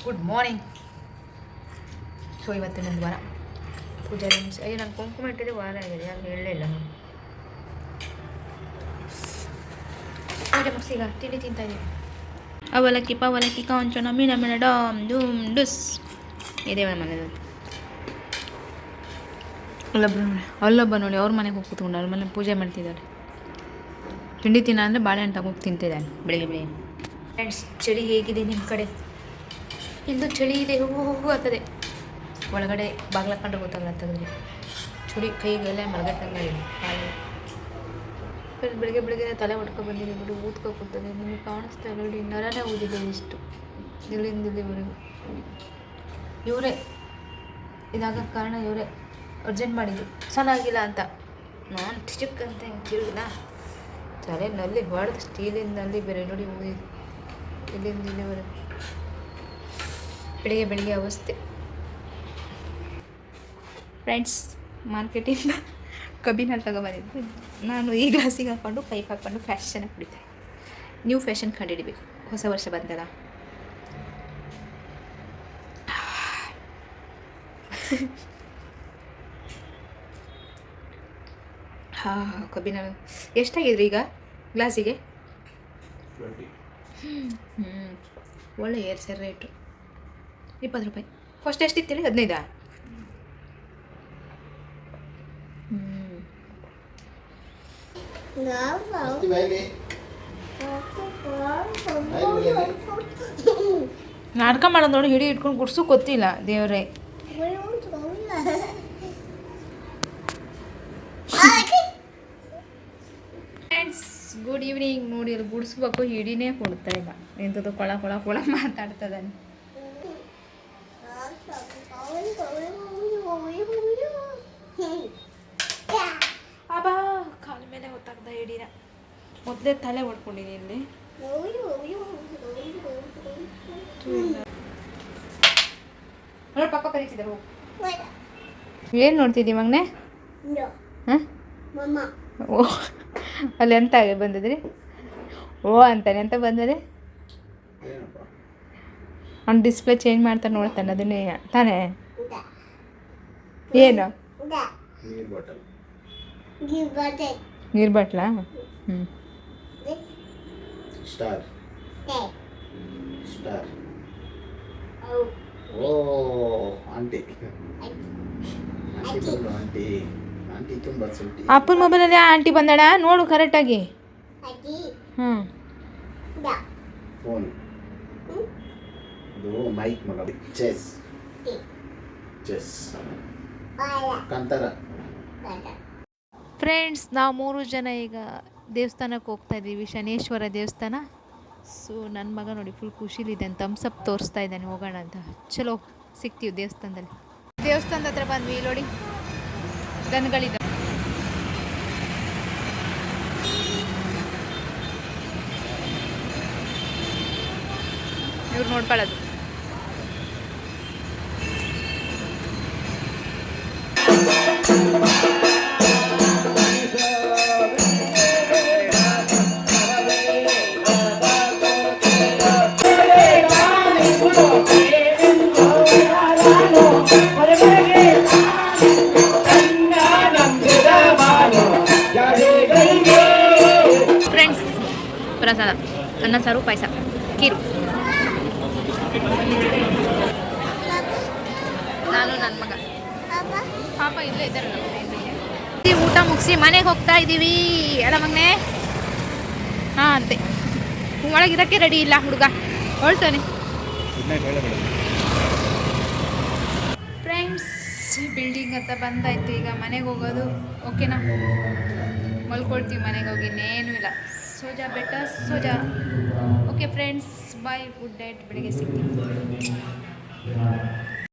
Good morning. So ಇವತ್ತು ನಂದು ವಾರ ಪೂಜೆ ಅಯ್ಯೋ ನಾನು ಕುಂಕುಮ ಇಟ್ಟಿದ್ದೆ ವಾರ ಆಗಿದೆ, ಯಾರು ಹೇಳಲೇ ಇಲ್ಲ ನಾನು. ಪೂಜೆ ಮುಗಿಸಿ ಈಗ ತಿಂಡಿ ತಿಂತಾಯಿದ್ದೀವಿ. ಅವಲಕ್ಕಿ ಪವಲಕ್ಕಿ ಕಾಂಚನ ಮೀನ ಮೀನ ಡಾಮ್ ಡೂಮ್ ಡುಸ್ ಇದೇ ಮನೆದು. ಅಲ್ಲೊಬ್ಬ ನೋಡಿ ಅವ್ರ ಮನೆಗೆ ಹೋಗಿ ಕೂತ್ಕೊಂಡು ಅವ್ರ ಮನೆ ಪೂಜೆ ಮಾಡ್ತಿದ್ದಾರೆ. ತಿಂಡಿ ತಿನ್ನ ಅಂದರೆ ಬಾಳೆಹಣ್ಣು ತಗೋಗಿ ತಿಂತಿದ್ದಾನೆ ಬೆಳಿಗ್ಗೆ ಬೆಳಿಗ್ಗೆ. ಫ್ರೆಂಡ್ಸ್, ಚಳಿ ಹೇಗಿದೆ ನಿಮ್ಮ ಕಡೆ? ಇಂದು ಚಳಿ ಇದೆ, ಹೋಗು ಆಗ್ತದೆ. ಒಳಗಡೆ ಬಾಗ್ಲಾಕೊಂಡ್ರೆ ಗೊತ್ತಾಗಲ್ಲ ತೆಗೆದ್ರೆ ಚಳಿ ಕೈಗೆಲ್ಲ ಮಲಗತ್ತಂಗಾಗಿದೆ. ಬೆಳಗ್ಗೆ ಬೆಳಗ್ಗೆ ತಲೆ ಹೊಡ್ಕೊ ಬಂದಿದೆ ಬಿಡು, ಊದ್ಕೊ ಕೂತದೆ. ನಿಮಗೆ ಕಾಣಿಸ್ತಾ ಇಲ್ಲ ನೋಡಿ, ನರನೇ ಊದಿದೆ ಇಷ್ಟು ಇಲ್ಲಿಂದ ಇಲ್ಲಿವರೆಗೂ. ಇವರೇ ಇದಾಗಕ್ಕೆ ಕಾರಣ, ಇವರೇ ಅರ್ಜೆಂಟ್ ಮಾಡಿದ್ದು ಚೆನ್ನಾಗಿಲ್ಲ ಅಂತ. ನಾನು ಟಿಚಕ್ ಅಂತ ತಿರುಗಿಲ್ಲ, ತಲೆನಲ್ಲಿ ಹೊಡೆದು ಸ್ಟೀಲಿಂದಲ್ಲಿ ಬೇರೆ ನೋಡಿ ಊದಿದ್ದು ಇಲ್ಲಿಂದ ಇಲ್ಲಿವರೆಗೂ. ಬೆಳಿಗ್ಗೆ ಬೆಳಿಗ್ಗೆ ಅವಸ್ಥೆ. ಫ್ರೆಂಡ್ಸ್, ಮಾರ್ಕೆಟಿಂದ ಕಬ್ಬಿನಲ್ಲಿ ತಗೊಬಂದಿದ್ದು ನಾನು ಈ ಗ್ಲಾಸಿಗೆ ಹಾಕ್ಕೊಂಡು ಪೈಪ್ ಹಾಕ್ಕೊಂಡು ಫ್ಯಾಷನ್ ಕುಡಿತೆ. ನ್ಯೂ ಫ್ಯಾಷನ್ ಕಂಡುಹಿಡಿಬೇಕು, ಹೊಸ ವರ್ಷ ಬಂದಲ್ಲ. ಹಾಂ, ಕಬ್ಬಿನ ಎಷ್ಟಾಗಿದ್ರಿ ಈಗ ಗ್ಲಾಸಿಗೆ? ಒಳ್ಳೆ ಏರ್ಸರ್ ರೇಟು, 20 ರೂಪಾಯಿ. ಫಸ್ಟ್ ಎಷ್ಟಿತ್ತು ಹೇಳಿ? 15. ನಾಟಕ ಮಾಡೋದು ನೋಡಿ, ಹಿಡಿ ಇಟ್ಕೊಂಡು ಗುಡ್ಸು ಗೊತ್ತಿಲ್ಲ ದೇವ್ರೆ. Friends, good evening. ನೋಡಿ ಅಲ್ಲಿ ಗುಡಿಸ್ಬೇಕು, ಹಿಡಿನೇ ಕೊಡ್ತಾ ಇಲ್ಲ. ಎಂಥದ್ದು ಕೊಳ ಕೊಳ ಕೊಳ ಮಾತಾಡ್ತದಾನೆ. ಅಬ್ಬಾ, ಕಾಲ ಮೇಲೆ ಹೊತ್ತಾಗ್ದ ಹಿಡಿನ. ಮೊದಲೇ ತಲೆ ಹೊಡ್ಕೊಂಡಿದ್ದೀನಿ ಇಲ್ಲಿ. ನೋಡಿ ಪಪ್ಪ ಕರೀತಿದ್ದಾರೆ, ಹೋಗು. ಏನು ನೋಡ್ತಿದ್ದೀವಿ ಮಗನೆ? ಹಾಂ, ಓ ಅಲ್ಲಿ ಎಂತ ಬಂದಿದ್ರಿ? ಓ ಅಂತಾನೆ ಅಂತ ಬಂದರೆ ಅವ್ನು ಡಿಸ್ಪ್ಲೇ ಚೇಂಜ್ ಮಾಡ್ತಾನೆ, ನೋಡ್ತಾನೆ ಅದನ್ನೇ ತಾನೇ. ಏನು? ನೀರು ಬಾಟ್ಲಾ? ಹ್ಞೂ. ಅಪ್ಪನ ಮೊಬೈಲಲ್ಲಿ ಆಂಟಿ ಬಂದಾಳ, ನೋಡು ಕರೆಕ್ಟಾಗಿ. ಹ್ಞೂ. ಫ್ರೆಂಡ್ಸ್, ನಾವು 3 ಜನ ಈಗ ದೇವಸ್ಥಾನಕ್ಕೆ ಹೋಗ್ತಾ ಇದ್ದೀವಿ, ಶನೇಶ್ವರ ದೇವಸ್ಥಾನ. ಸೊ ನನ್ನ ಮಗ ನೋಡಿ ಫುಲ್ ಖುಷಿಲಿದೆ, ಥಮ್ಸಪ್ ತೋರಿಸ್ತಾ ಇದ್ದಾನೆ, ಹೋಗೋಣ ಅಂತ. ಚಲೋ ಸಿಗ್ತೀವಿ ದೇವಸ್ಥಾನದಲ್ಲಿ. ದೇವಸ್ಥಾನದ ಹತ್ರ ಬಂದ್ವಿ, ನೋಡಿ ದನಗಳಿದೆ. ಇವ್ರು ನೋಡ್ಕೊಳ್ಳೋದು. ಫ್ರೆಂಡ್ಸ್, ಪ್ರಸಾದ ಅನ್ನ ಸಾರು ಪಾಯಸ ಕೀರು. ನಾನು ನನ್ನ ಮಗ ಪಾಪ ಇಲ್ಲೇ ಇದ್ದಾರಲ್ಲ. ಊಟ ಮುಗಿಸಿ ಮನೆಗೆ ಹೋಗ್ತಾ ಇದ್ದೀವಿ. ಅಲ್ಲ ಮಗನೇ? ಹಾಂ ಅಂತೆ. ಒಳಗಿರೋಕ್ಕೆ ರೆಡಿ ಇಲ್ಲ ಹುಡುಗ, ಹೊಳ್ತಾನೆ. ಫ್ರೆಂಡ್ಸ್, ಬಿಲ್ಡಿಂಗ್ ಅಂತ ಬಂದಾಯ್ತು, ಈಗ ಮನೆಗೆ ಹೋಗೋದು. ಓಕೆನಾ? ಮಲ್ಕೊಳ್ತೀವಿ ಮನೆಗೆ ಹೋಗಿ, ಇನ್ನೇನು ಇಲ್ಲ. ಸೋಜಾ ಬೆಟ್ಟ ಸೋಜಾ. ಓಕೆ ಫ್ರೆಂಡ್ಸ್, ಬಾಯ್, ಗುಡ್ ನೈಟ್. ಬೆಳಿಗ್ಗೆ ಸಿಗ್ತೀವಿ.